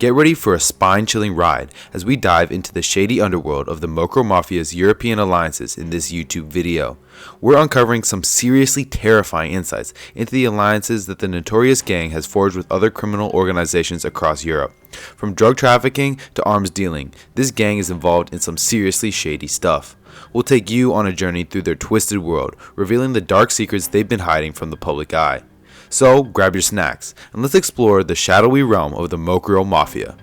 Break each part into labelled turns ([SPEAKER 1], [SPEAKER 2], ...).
[SPEAKER 1] Get ready for a spine-chilling ride as we dive into the shady underworld of the Mocro Mafia's European alliances in this YouTube video. We're uncovering some seriously terrifying insights into the alliances that the notorious gang has forged with other criminal organizations across Europe. From drug trafficking to arms dealing, this gang is involved in some seriously shady stuff. We'll take you on a journey through their twisted world, revealing the dark secrets they've been hiding from the public eye. So grab your snacks and let's explore the shadowy realm of the Mocro Mafia.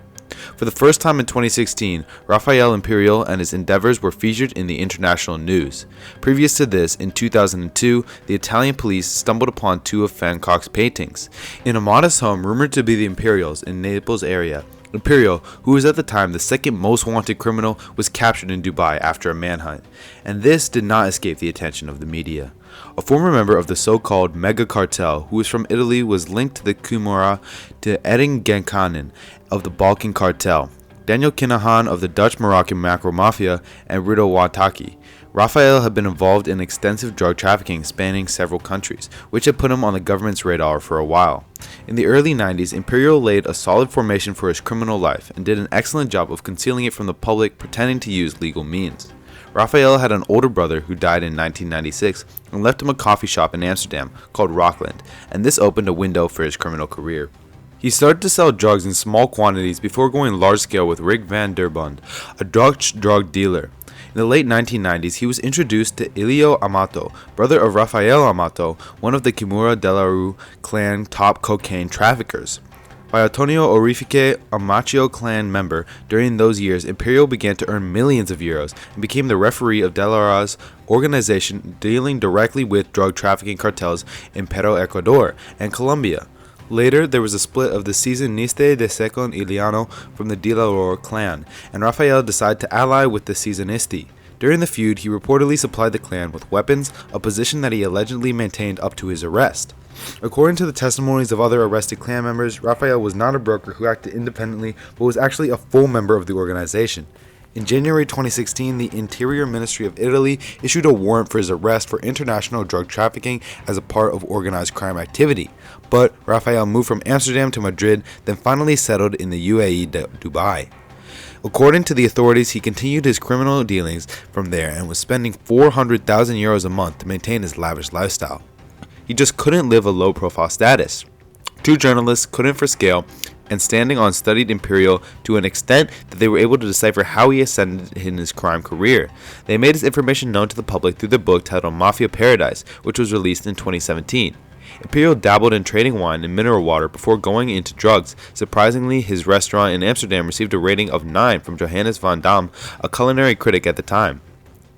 [SPEAKER 1] For the first time in 2016, Raphael Imperial and his endeavours were featured in the international news. Previous to this, in 2002, the Italian police stumbled upon two of fancock's paintings. In a modest home rumored to be the Imperial's in Naples area, Imperial, who was at the time the second most wanted criminal, was captured in Dubai after a manhunt, and this did not escape the attention of the media. A former member of the so-called mega cartel who was from Italy was linked to the Camorra to Edin Genkanen of the Balkan cartel, Daniel Kinahan of the Dutch-Moroccan Mocro Mafia, and Rito Wataki. Raphael had been involved in extensive drug trafficking spanning several countries, which had put him on the government's radar for a while. In the early 90s, Imperial laid a solid formation for his criminal life and did an excellent job of concealing it from the public, pretending to use legal means. Raphael had an older brother who died in 1996 and left him a coffee shop in Amsterdam called Rockland, and this opened a window for his criminal career. He started to sell drugs in small quantities before going large scale with Rick van der Bund, a Dutch drug dealer. In the late 1990s, he was introduced to Elio Amato, brother of Raphael Amato, one of the Camorra della Rue clan top cocaine traffickers. By Antonio Orifice, a Machio clan member, during those years, Imperial began to earn millions of euros and became the referee of Delara's organization dealing directly with drug trafficking cartels in Peru, Ecuador, and Colombia. Later, there was a split of the Seasoniste de Second Iliano from the Delaror clan, and Raphael decided to ally with the Seasonisti. During the feud, he reportedly supplied the clan with weapons, a position that he allegedly maintained up to his arrest. According to the testimonies of other arrested clan members, Raphael was not a broker who acted independently, but was actually a full member of the organization. In January 2016, the Interior Ministry of Italy issued a warrant for his arrest for international drug trafficking as a part of organized crime activity. But Raphael moved from Amsterdam to Madrid, then finally settled in the UAE, Dubai. According to the authorities, he continued his criminal dealings from there and was spending 400,000 euros a month to maintain his lavish lifestyle. He just couldn't live a low-profile status. Two journalists couldn't for scale and standing on studied Imperial to an extent that they were able to decipher how he ascended in his crime career. They made his information known to the public through the book titled Mafia Paradise, which was released in 2017. Imperial dabbled in trading wine and mineral water before going into drugs. Surprisingly, his restaurant in Amsterdam received a rating of 9 from Johannes van Dam, a culinary critic at the time.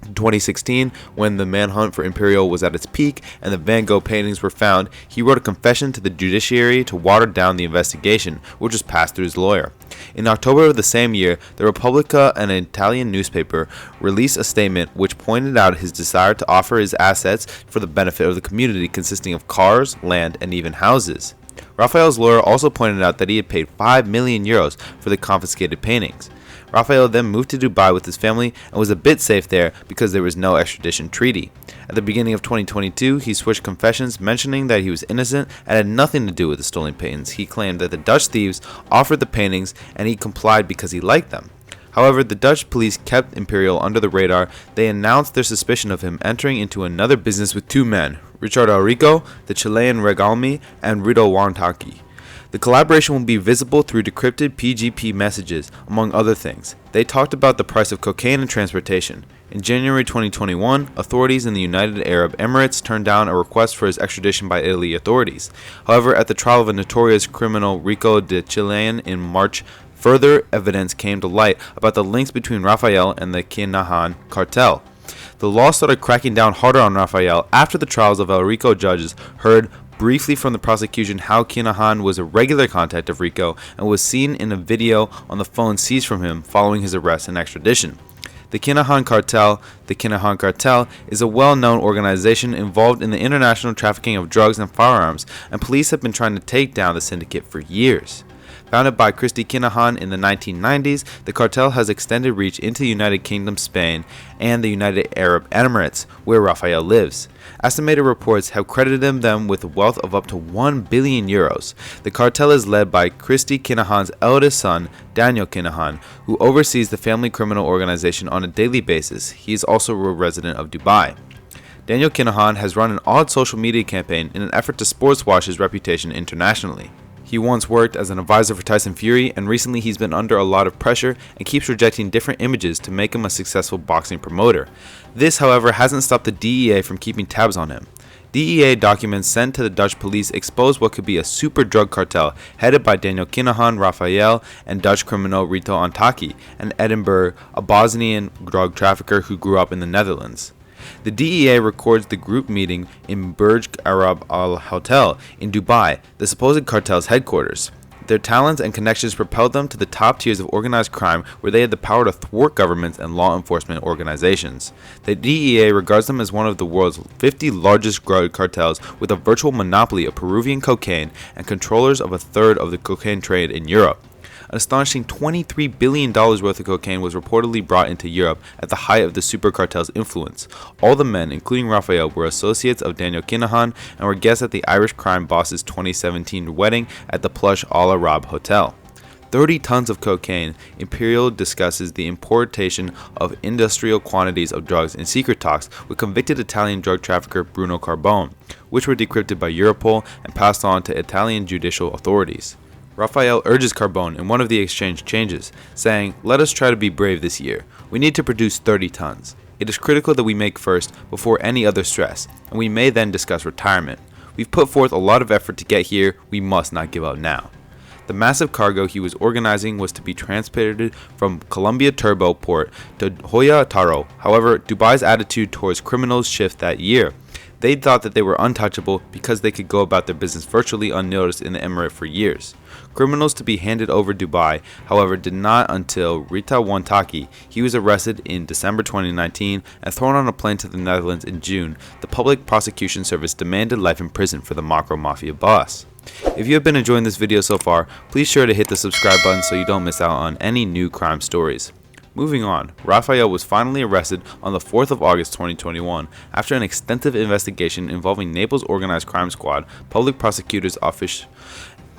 [SPEAKER 1] In 2016, when the manhunt for Imperial was at its peak and the Van Gogh paintings were found, he wrote a confession to the judiciary to water down the investigation, which was passed through his lawyer. In October of the same year, the Repubblica, an Italian newspaper, released a statement which pointed out his desire to offer his assets for the benefit of the community, consisting of cars, land, and even houses. Raphael's lawyer also pointed out that he had paid 5 million euros for the confiscated paintings. Raphael then moved to Dubai with his family and was a bit safe there because there was no extradition treaty. At the beginning of 2022, he switched confessions, mentioning that he was innocent and had nothing to do with the stolen paintings. He claimed that the Dutch thieves offered the paintings and he complied because he liked them. However, the Dutch police kept Imperial under the radar. They announced their suspicion of him entering into another business with two men, Richard Alrico, the Chilean Regalmi, and Rito Wataki. The collaboration will be visible through decrypted PGP messages, among other things. They talked about the price of cocaine and transportation. In January 2021, authorities in the United Arab Emirates turned down a request for his extradition by Italy authorities. However, at the trial of a notorious criminal Rico de Chilean in March, further evidence came to light about the links between Raphael and the Kinahan cartel. The law started cracking down harder on Raphael after the trials of El Rico judges heard briefly from the prosecution how Kinahan was a regular contact of Rico and was seen in a video on the phone seized from him following his arrest and extradition. The Kinahan cartel is a well-known organization involved in the international trafficking of drugs and firearms, and police have been trying to take down the syndicate for years. Founded by Christy Kinahan in the 1990s, the cartel has extended reach into the United Kingdom, Spain, and the United Arab Emirates, where Raphael lives. Estimated reports have credited them with a wealth of up to 1 billion euros. The cartel is led by Christy Kinahan's eldest son, Daniel Kinahan, who oversees the family criminal organization on a daily basis. He is also a resident of Dubai. Daniel Kinahan has run an odd social media campaign in an effort to sportswash his reputation internationally. He once worked as an advisor for Tyson Fury, and recently he's been under a lot of pressure and keeps rejecting different images to make him a successful boxing promoter. This, however, hasn't stopped the DEA from keeping tabs on him. DEA documents sent to the Dutch police expose what could be a super drug cartel headed by Daniel Kinahan, Raphael, and Dutch criminal Rito Antaki, and Edinburgh, a Bosnian drug trafficker who grew up in the Netherlands. The DEA records the group meeting in Burj Arab Al Hotel in Dubai, the supposed cartel's headquarters. Their talents and connections propelled them to the top tiers of organized crime, where they had the power to thwart governments and law enforcement organizations. The DEA regards them as one of the world's 50 largest drug cartels, with a virtual monopoly of Peruvian cocaine and controllers of a third of the cocaine trade in Europe. An astonishing $23 billion worth of cocaine was reportedly brought into Europe at the height of the super cartel's influence. All the men, including Raphael, were associates of Daniel Kinahan and were guests at the Irish crime boss's 2017 wedding at the plush Al Arab Hotel. 30 tons of cocaine. Imperial discusses the importation of industrial quantities of drugs in secret talks with convicted Italian drug trafficker Bruno Carbone, which were decrypted by Europol and passed on to Italian judicial authorities. Raphael urges Carbone in one of the exchange changes, saying, "Let us try to be brave this year. We need to produce 30 tons. It is critical that we make first before any other stress, and we may then discuss retirement. We've put forth a lot of effort to get here. We must not give up now." The massive cargo he was organizing was to be transported from Colombia Turbo Port to Hoya Taro. However, Dubai's attitude towards criminals shifted that year. They thought that they were untouchable because they could go about their business virtually unnoticed in the emirate for years. Criminals to be handed over Dubai, however, did not until Rita Wantaki. He was arrested in December 2019 and thrown on a plane to the Netherlands in June. The Public Prosecution Service demanded life in prison for the Mocro Mafia boss. If you have been enjoying this video so far, please sure to hit the subscribe button so you don't miss out on any new crime stories. Moving on, Raphael was finally arrested on the 4th of August 2021 after an extensive investigation involving Naples Organized Crime Squad, Public Prosecutor's Office,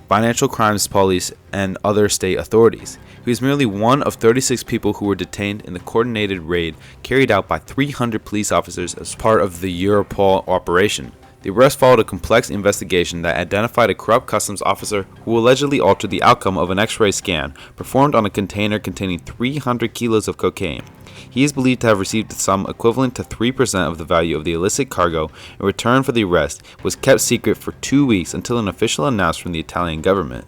[SPEAKER 1] Financial Crimes Police, and other state authorities. He was merely one of 36 people who were detained in the coordinated raid carried out by 300 police officers as part of the Europol operation. The arrest followed a complex investigation that identified a corrupt customs officer who allegedly altered the outcome of an X-ray scan performed on a container containing 300 kilos of cocaine. He is believed to have received a sum equivalent to 3% of the value of the illicit cargo in return for the arrest. It was kept secret for 2 weeks until an official announcement from the Italian government.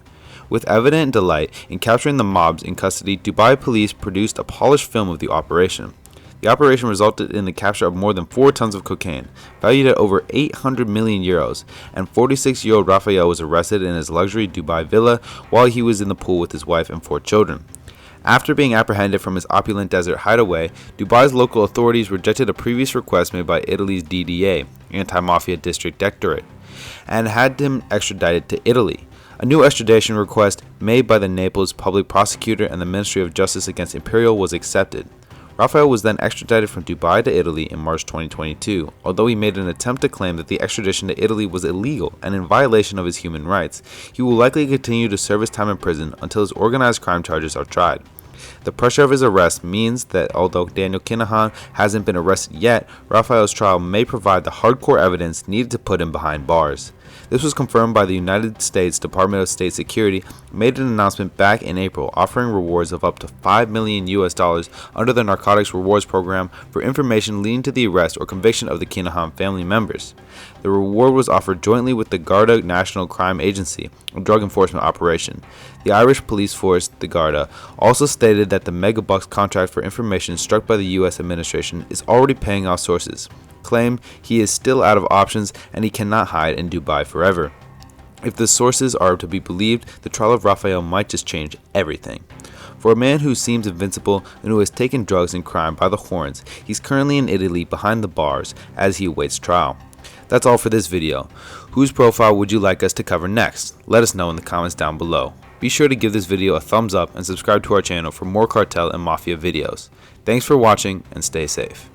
[SPEAKER 1] With evident delight in capturing the mobs in custody, Dubai police produced a polished film of the operation. The operation resulted in the capture of more than 4 tons of cocaine, valued at over 800 million euros, and 46-year-old Raphael was arrested in his luxury Dubai villa while he was in the pool with his wife and 4 children. After being apprehended from his opulent desert hideaway, Dubai's local authorities rejected a previous request made by Italy's DDA, Anti-Mafia District Directorate, and had him extradited to Italy. A new extradition request made by the Naples Public Prosecutor and the Ministry of Justice against Imperial was accepted. Raphael was then extradited from Dubai to Italy in March 2022, although he made an attempt to claim that the extradition to Italy was illegal and in violation of his human rights. He will likely continue to serve his time in prison until his organized crime charges are tried. The pressure of his arrest means that although Daniel Kinahan hasn't been arrested yet, Raphael's trial may provide the hardcore evidence needed to put him behind bars. This was confirmed by the United States Department of State Security, made an announcement back in April offering rewards of up to $5 million under the Narcotics Rewards Program for information leading to the arrest or conviction of the Kinahan family members. The reward was offered jointly with the Garda National Crime Agency, a drug enforcement operation. The Irish police force, the Garda, also stated that the megabucks contract for information struck by the U.S. administration is already paying off sources. Claim he is still out of options and he cannot hide in Dubai forever. If the sources are to be believed, the trial of Raphael might just change everything. For a man who seems invincible and who has taken drugs and crime by the horns, he's currently in Italy behind the bars as he awaits trial. That's all for this video. Whose profile would you like us to cover next? Let us know in the comments down below. be sure to give this video a thumbs up and subscribe to our channel for more cartel and mafia videos. Thanks for watching and stay safe.